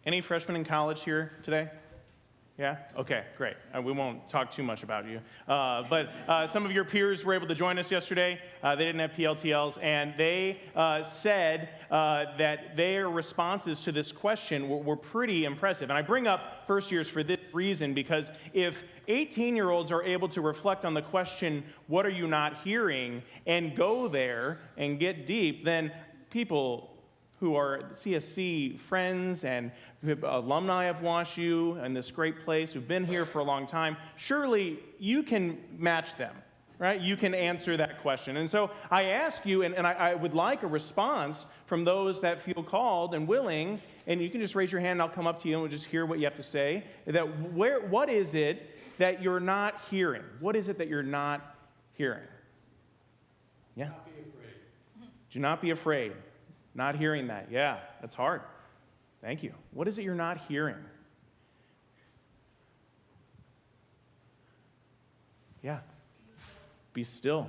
Any freshmen in college here today? Yeah? Okay, great. We won't talk too much about you. But some of your peers were able to join us yesterday. They didn't have PLTLs, and they said that their responses to this question were pretty impressive. And I bring up first years for this reason, because if 18-year-olds are able to reflect on the question, what are you not hearing, and go there and get deep, then people who are CSC friends and alumni of WashU and this great place who've been here for a long time, surely you can match them, right? You can answer that question. And so I ask you, and I would like a response from those that feel called and willing, and you can just raise your hand and I'll come up to you and we'll just hear what you have to say. What is it that you're not hearing? What is it that you're not hearing? Yeah? Not be afraid. Do not be afraid. Not hearing that. Yeah, that's hard. Thank you. What is it you're not hearing? Yeah. Be still.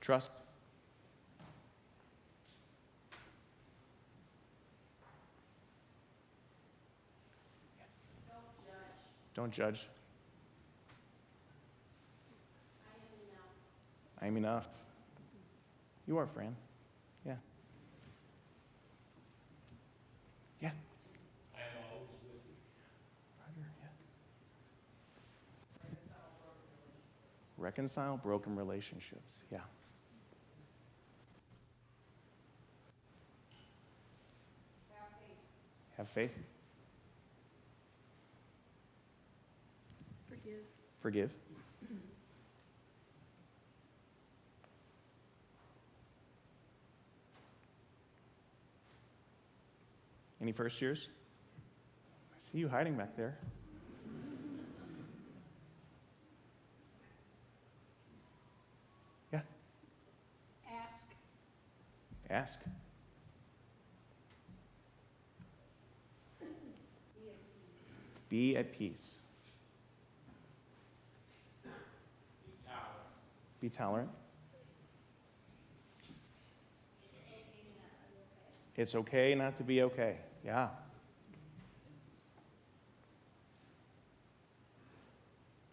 Trust. Don't judge. I am enough. You are, Fran. Yeah. Yeah. I am always with you. Roger, yeah. Reconcile broken relationships. Yeah. Have faith. Forgive. Any first years? I see you hiding back there. Yeah. Ask. Be at peace. Be tolerant. It's okay not to be okay. Yeah.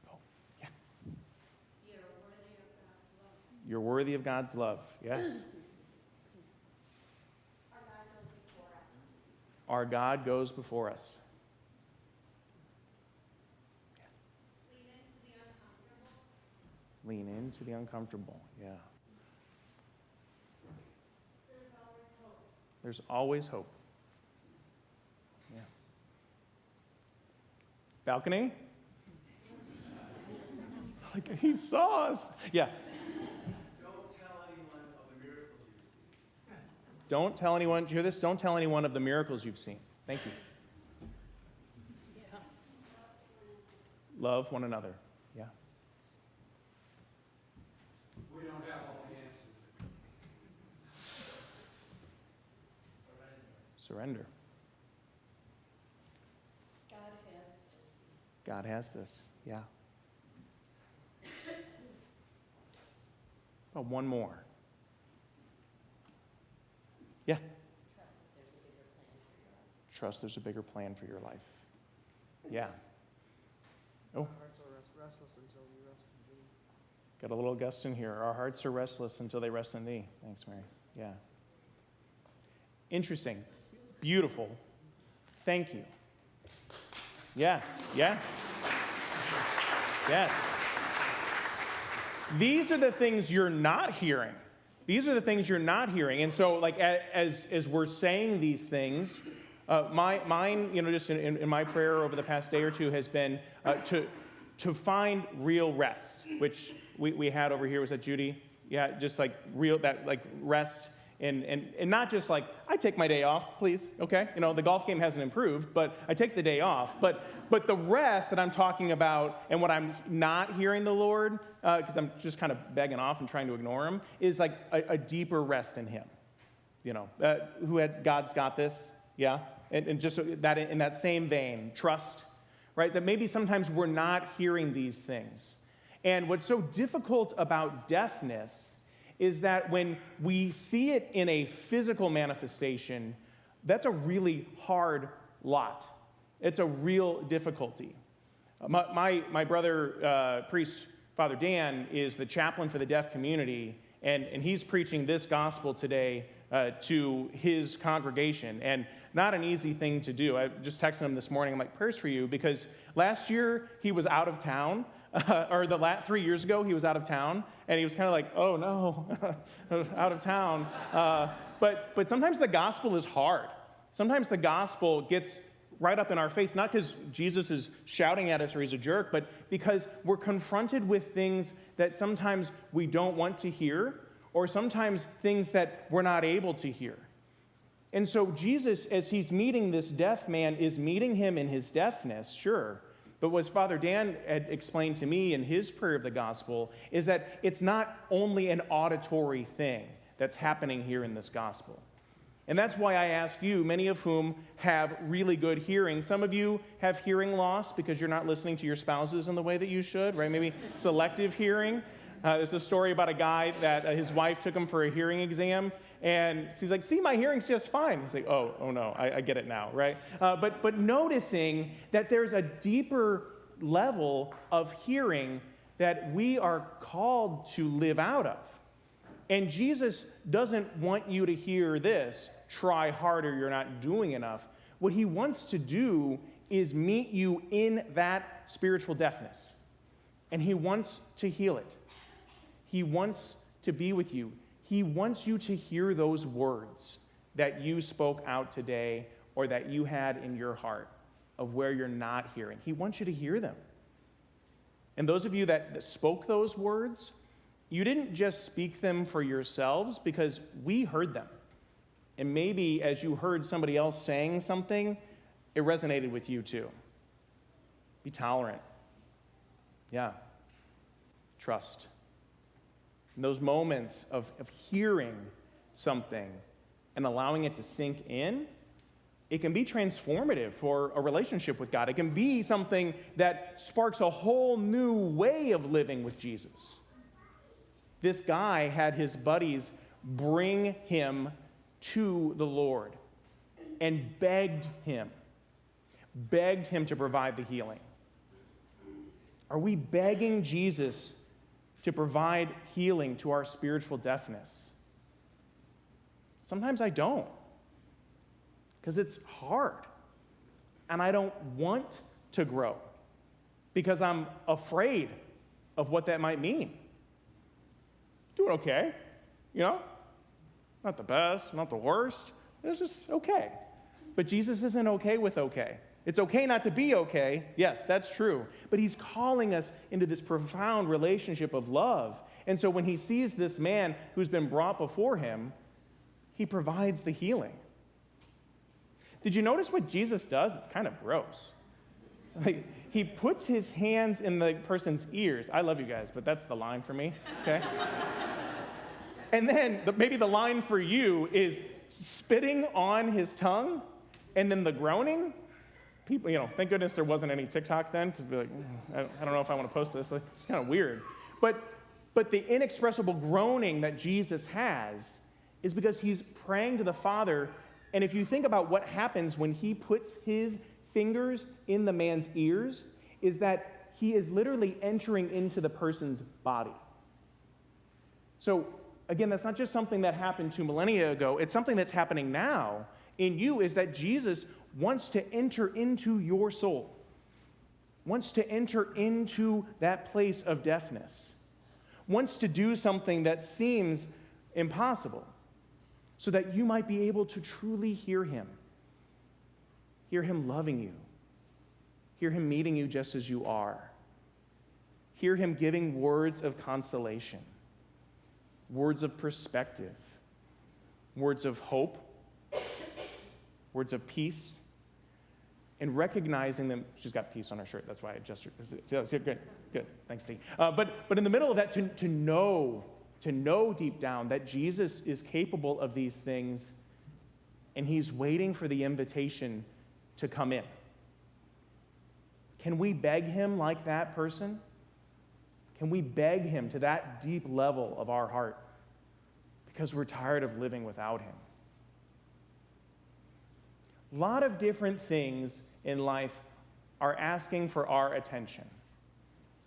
Oh, yeah. You're worthy of God's love. Yes. Our God goes before us. Lean into the uncomfortable. Yeah. There's always hope. Yeah. Balcony? Like, he saw us. Yeah. Don't tell anyone of the miracles you've seen. Don't tell anyone, do you hear this? Don't tell anyone of the miracles you've seen. Thank you. Yeah. Love one another. Yeah. We don't have all the answers. Surrender. God has this. Yeah. Oh, one more. Yeah. Trust there's a bigger plan for your life. Yeah. Oh. Our hearts are restless until we rest in thee. Got a little gust in here. Our hearts are restless until they rest in thee. Thanks, Mary. Yeah. Interesting. Beautiful. Thank you. Yes. Yeah. Yes. These are the things you're not hearing. These are the things you're not hearing. And so, like, as we're saying these things, mine, just in my prayer over the past day or two has been to find real rest, which we had over here. Was that Judy? Yeah, just like real, that like rest. And not just like, I take my day off, please, okay? The golf game hasn't improved, but I take the day off. But the rest that I'm talking about and what I'm not hearing the Lord, because I'm just kind of begging off and trying to ignore him, is like a deeper rest in him. God's got this, yeah? And just that in that same vein, trust, right? That maybe sometimes we're not hearing these things. And what's so difficult about deafness is that when we see it in a physical manifestation, that's a really hard lot. It's a real difficulty. My brother, priest, Father Dan, is the chaplain for the deaf community, and he's preaching this gospel today to his congregation, and not an easy thing to do. I just texted him this morning. I'm like, prayers for you, because last year he was out of town, or 3 years ago he was out of town, and he was kind of like, oh no, out of town. But sometimes the gospel is hard. Sometimes the gospel gets right up in our face, not because Jesus is shouting at us or he's a jerk, but because we're confronted with things that sometimes we don't want to hear, or sometimes things that we're not able to hear. And so Jesus, as he's meeting this deaf man, is meeting him in his deafness, sure. But what Father Dan had explained to me in his prayer of the gospel is that it's not only an auditory thing that's happening here in this gospel. And that's why I ask you, many of whom have really good hearing. Some of you have hearing loss because you're not listening to your spouses in the way that you should, right? Maybe selective hearing. There's a story about a guy that his wife took him for a hearing exam, and she's like, see, my hearing's just fine. He's like, oh no, I get it now, right? But noticing that there's a deeper level of hearing that we are called to live out of. And Jesus doesn't want you to hear this, try harder, you're not doing enough. What he wants to do is meet you in that spiritual deafness. And he wants to heal it. He wants to be with you. He wants you to hear those words that you spoke out today or that you had in your heart of where you're not hearing. He wants you to hear them. And those of you that spoke those words, you didn't just speak them for yourselves because we heard them. And maybe as you heard somebody else saying something, it resonated with you too. Be tolerant. Yeah. Trust. In those moments of hearing something and allowing it to sink in, it can be transformative for a relationship with God. It can be something that sparks a whole new way of living with Jesus. This guy had his buddies bring him to the Lord and begged him to provide the healing. Are we begging Jesus to provide healing to our spiritual deafness? Sometimes I don't, because it's hard, and I don't want to grow because I'm afraid of what that might mean. Doing okay, not the best, not the worst. It's just okay. But Jesus isn't okay with okay. It's okay not to be okay. Yes, that's true. But he's calling us into this profound relationship of love. And so when he sees this man who's been brought before him, he provides the healing. Did you notice what Jesus does? It's kind of gross. He puts his hands in the person's ears. I love you guys, but that's the line for me, okay? And then maybe the line for you is spitting on his tongue and then the groaning. People, thank goodness there wasn't any TikTok then, because we'd be like, I don't know if I want to post this. It's kind of weird. But the inexpressible groaning that Jesus has is because he's praying to the Father. And if you think about what happens when he puts his fingers in the man's ears, is that he is literally entering into the person's body. So again, that's not just something that happened 2 millennia ago. It's something that's happening now in you, is that Jesus wants to enter into your soul, wants to enter into that place of deafness, wants to do something that seems impossible so that you might be able to truly hear him loving you, hear him meeting you just as you are, hear him giving words of consolation, words of perspective, words of hope, words of peace, and recognizing them. She's got peace on her shirt. That's why I adjusted. Good. Thanks, Dee. But in the middle of that, to know deep down that Jesus is capable of these things, and he's waiting for the invitation to come in. Can we beg him like that person? Can we beg him to that deep level of our heart because we're tired of living without him. A lot of different things in life are asking for our attention.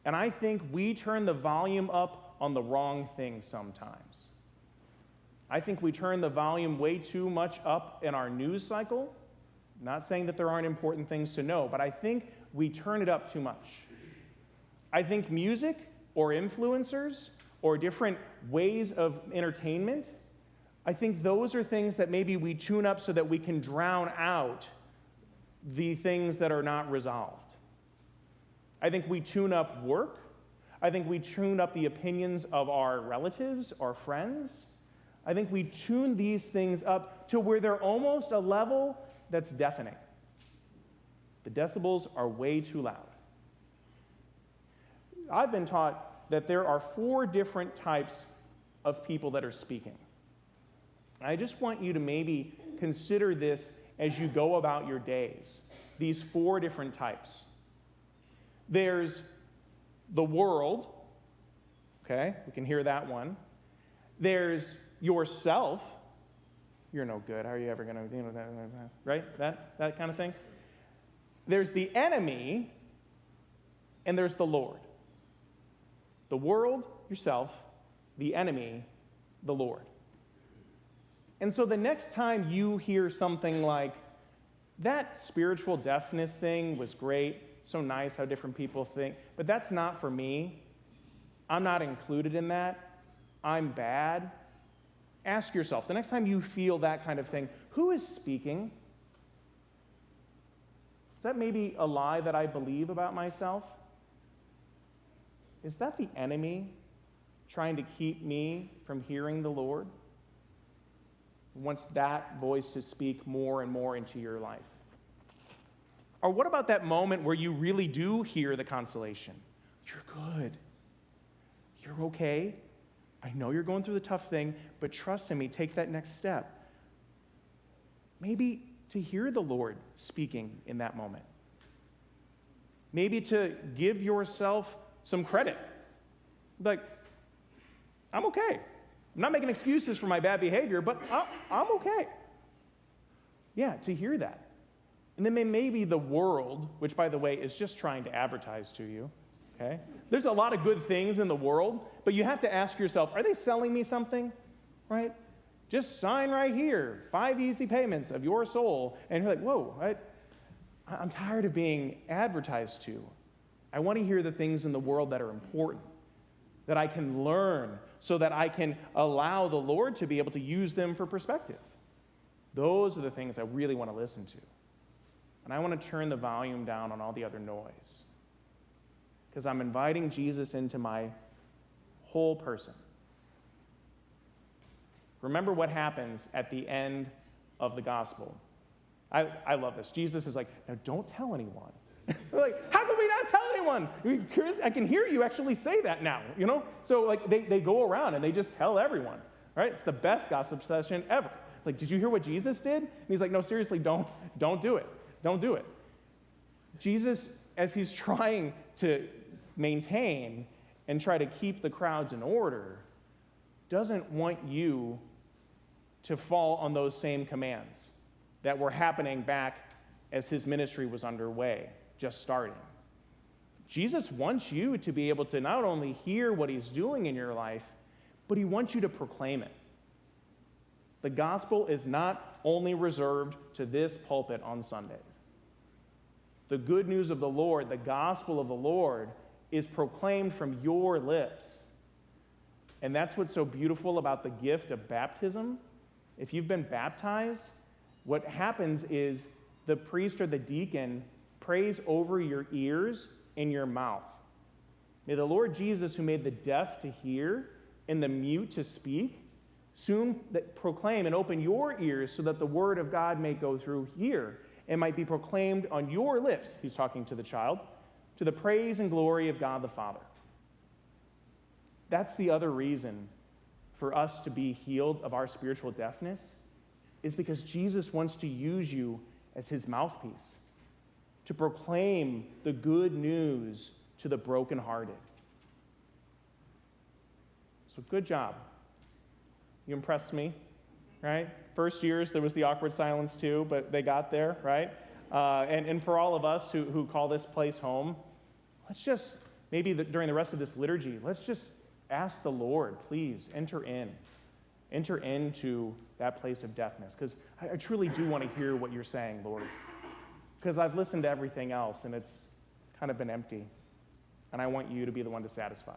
And I think we turn the volume up on the wrong things sometimes. I think we turn the volume way too much up in our news cycle. Not saying that there aren't important things to know, but I think we turn it up too much. I think music or influencers or different ways of entertainment, I think those are things that maybe we tune up so that we can drown out the things that are not resolved. I think we tune up work. I think we tune up the opinions of our relatives, our friends. I think we tune these things up to where they're almost a level that's deafening. The decibels are way too loud. I've been taught that there are 4 different types of people that are speaking. I just want you to maybe consider this as you go about your days. These 4 different types. There's the world, okay? We can hear that one. There's yourself. You're no good. How are you ever going to, right? That kind of thing. There's the enemy, and there's the Lord. The world, yourself, the enemy, the Lord. And so the next time you hear something like, that spiritual deafness thing was great, so nice how different people think, but that's not for me. I'm not included in that. I'm bad. Ask yourself, the next time you feel that kind of thing, who is speaking? Is that maybe a lie that I believe about myself? Is that the enemy trying to keep me from hearing the Lord? Wants that voice to speak more and more into your life? Or what about that moment where you really do hear the consolation? You're good. You're okay. I know you're going through the tough thing, but trust in me, take that next step. Maybe to hear the Lord speaking in that moment. Maybe to give yourself some credit. Like, I'm okay. I'm not making excuses for my bad behavior, but I'm okay. Yeah, to hear that. And then maybe the world, which, by the way, is just trying to advertise to you, okay? There's a lot of good things in the world, but you have to ask yourself, are they selling me something, right? Just sign right here, 5 easy payments of your soul. And you're like, whoa, I'm tired of being advertised to. I want to hear the things in the world that are important, that I can learn so that I can allow the Lord to be able to use them for perspective. Those are the things I really want to listen to. And I want to turn the volume down on all the other noise, because I'm inviting Jesus into my whole person. Remember what happens at the end of the gospel. I love this. Jesus is like, now don't tell anyone. Like, how can we not tell anyone? I can hear you actually say that now, you know? So like they go around and they just tell everyone, right? It's the best gossip session ever. Like, did you hear what Jesus did? And he's like, no, seriously, don't do it. Don't do it. Jesus, as he's trying to maintain and try to keep the crowds in order, doesn't want you to fall on those same commands that were happening back as his ministry was underway, just starting. Jesus wants you to be able to not only hear what he's doing in your life, but he wants you to proclaim it. The gospel is not only reserved to this pulpit on Sundays. The good news of the Lord, the gospel of the Lord, is proclaimed from your lips. And that's what's so beautiful about the gift of baptism. If you've been baptized, what happens is the priest or the deacon prays over your ears and your mouth. May the Lord Jesus, who made the deaf to hear and the mute to speak, soon proclaim and open your ears so that the word of God may go through here and might be proclaimed on your lips, he's talking to the child, to the praise and glory of God the Father. That's the other reason for us to be healed of our spiritual deafness, is because Jesus wants to use you as his mouthpiece to proclaim the good news to the brokenhearted. So good job. You impressed me, right? First years, there was the awkward silence too, but they got there, right? And for all of us who call this place home, let's just, maybe during the rest of this liturgy, let's just ask the Lord, please enter in. Enter into that place of deafness, because I truly do want to hear what you're saying, Lord. Because I've listened to everything else, and it's kind of been empty. And I want you to be the one to satisfy.